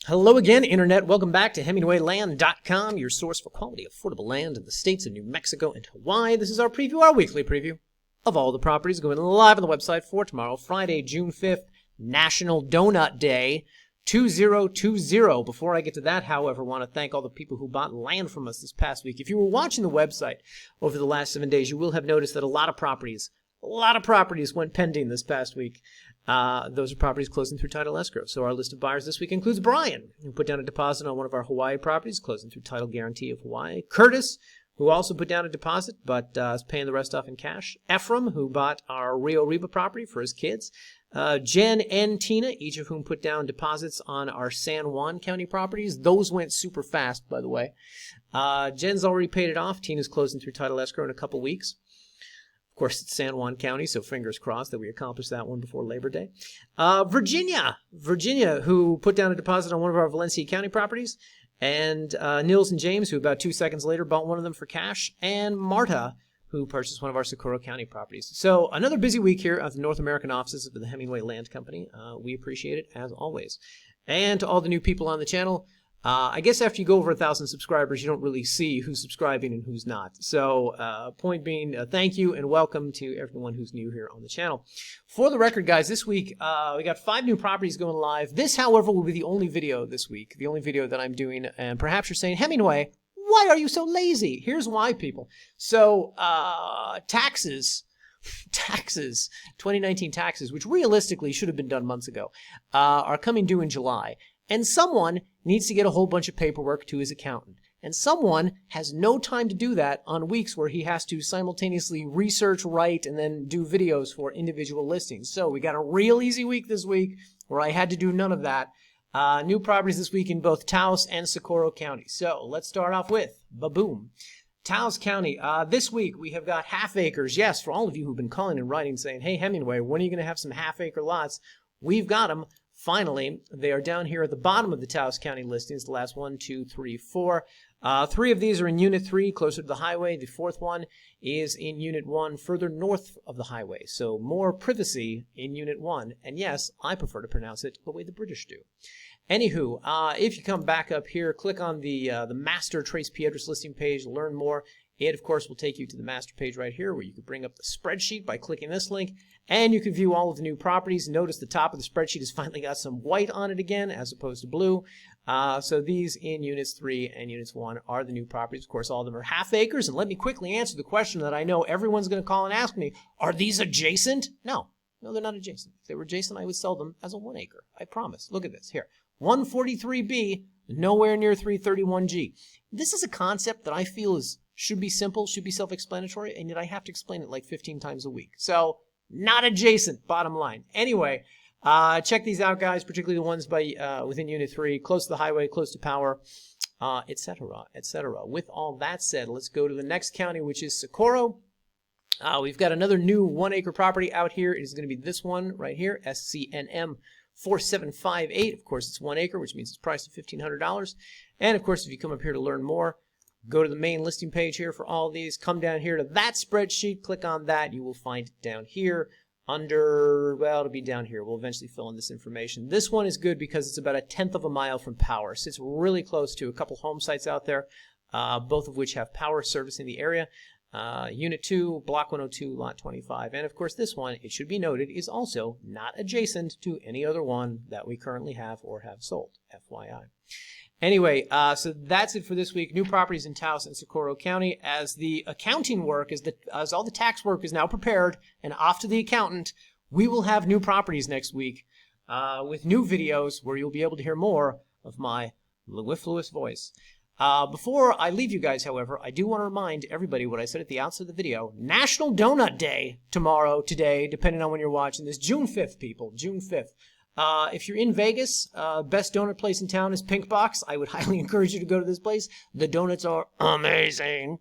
Hello again, Internet. Welcome back to HemingwayLand.com, your source for quality, affordable land in the states of New Mexico and Hawaii. This is our preview, our weekly preview of all the properties going live on the website for tomorrow, Friday, June 5th, National Donut Day, 2020. Before I get to that, however, I want to thank all the people who bought land from us this past week. If you were watching the website over the last 7 days, you will have noticed that a lot of properties went pending this past week. Those are properties closing through title escrow. So our list of buyers this week includes Brian, who put down a deposit on one of our Hawaii properties, closing through title guarantee of Hawaii. Curtis, who also put down a deposit, but is paying the rest off in cash. Ephraim, who bought our Rio Reba property for his kids. Jen and Tina, each of whom put down deposits on our San Juan County properties. Those went super fast, by the way. Jen's already paid it off. Tina's closing through title escrow in a couple weeks. Of course, it's San Juan County, so fingers crossed that we accomplish that one before Labor Day. Virginia, who put down a deposit on one of our Valencia County properties. And Nils and James, who about 2 seconds later bought one of them for cash. And Marta, who purchased one of our Socorro County properties. So another busy week here at the North American offices of the Hemingway Land Company. We appreciate it, as always. And to all the new people on the channel, I guess after you go over 1,000 subscribers, you don't really see who's subscribing and who's not. So point being, thank you and welcome to everyone who's new here on the channel. For the record, guys, this week we got 5 new properties going live. This, however, will be the only video this week, the only video that I'm doing. And perhaps you're saying, Hemingway, why are you so lazy? Here's why, people. So taxes, 2019 taxes, which realistically should have been done months ago, are coming due in July. And someone needs to get a whole bunch of paperwork to his accountant. And someone has no time to do that on weeks where he has to simultaneously research, write, and then do videos for individual listings. So we got a real easy week this week where I had to do none of that. New properties this week in both Taos and Socorro County. So let's start off with, ba-boom. Taos County, this week we have got half acres. Yes, for all of you who've been calling and writing saying, hey, Hemingway, when are you going to have some half acre lots? We've got them. Finally, they are down here at the bottom of the Taos County listings, the last 1, 2, 3, 4. 3 of these are in Unit 3, closer to the highway. The 4th one is in Unit 1, further north of the highway. So more privacy in Unit 1. And yes, I prefer to pronounce it the way the British do. Anywho, if you come back up here, click on the Master Trace Piedras listing page, learn more. It, of course, will take you to the master page right here where you can bring up the spreadsheet by clicking this link. And you can view all of the new properties. Notice the top of the spreadsheet has finally got some white on it again as opposed to blue. So these in Units 3 and Units 1 are the new properties. Of course, all of them are half acres. And let me quickly answer the question that I know everyone's going to call and ask me. Are these adjacent? No, they're not adjacent. If they were adjacent, I would sell them as a 1 acre. I promise. Look at this. Here, 143B, nowhere near 331G. This is a concept that I feel should be simple, should be self-explanatory, and yet I have to explain it like 15 times a week. So, not adjacent, bottom line. Anyway, check these out, guys, particularly the ones by within Unit 3, close to the highway, close to power, etc., etc. With all that said, let's go to the next county, which is Socorro. We've got another new 1 acre property out here. It is going to be this one right here, SCNM 4758. Of course, it's 1 acre, which means it's priced at $1,500. And, of course, if you come up here to learn more, go to the main listing page here for all of these. Come down here to that spreadsheet. Click on that. You will find it down here under, well, it'll be down here. We'll eventually fill in this information. This one is good because it's about 1/10 of a mile from power. So it's really close to a couple home sites out there, both of which have power service in the area. Unit 2, Block 102, Lot 25. And, of course, this one, it should be noted, is also not adjacent to any other one that we currently have or have sold, FYI. Anyway, so that's it for this week. New properties in Taos and Socorro County. As the accounting work, as all the tax work is now prepared and off to the accountant, we will have new properties next week with new videos where you'll be able to hear more of my mellifluous voice. Before I leave you guys, however, I do want to remind everybody what I said at the outset of the video. National Donut Day tomorrow, today, depending on when you're watching this. June 5th, people. June 5th. If you're in Vegas, best donut place in town is Pink Box. I would highly encourage you to go to this place. The donuts are amazing.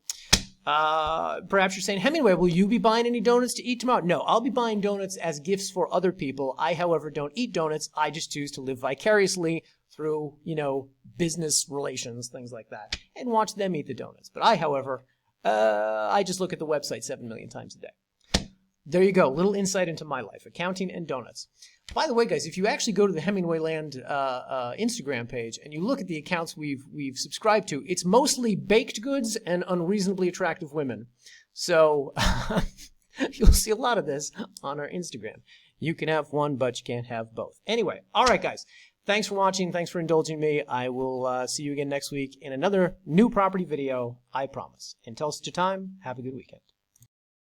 Perhaps you're saying, Hemingway, will you be buying any donuts to eat tomorrow? No, I'll be buying donuts as gifts for other people. I, however, don't eat donuts. I just choose to live vicariously through, business relations, things like that, and watch them eat the donuts. But I, however, I just look at the website 7 million times a day. There you go. Little insight into my life. Accounting and donuts. By the way, guys, if you actually go to the Hemingway Land Instagram page and you look at the accounts we've subscribed to, it's mostly baked goods and unreasonably attractive women. So you'll see a lot of this on our Instagram. You can have one, but you can't have both. Anyway, all right, guys. Thanks for watching. Thanks for indulging me. I will see you again next week in another new property video, I promise. Until such a time, have a good weekend.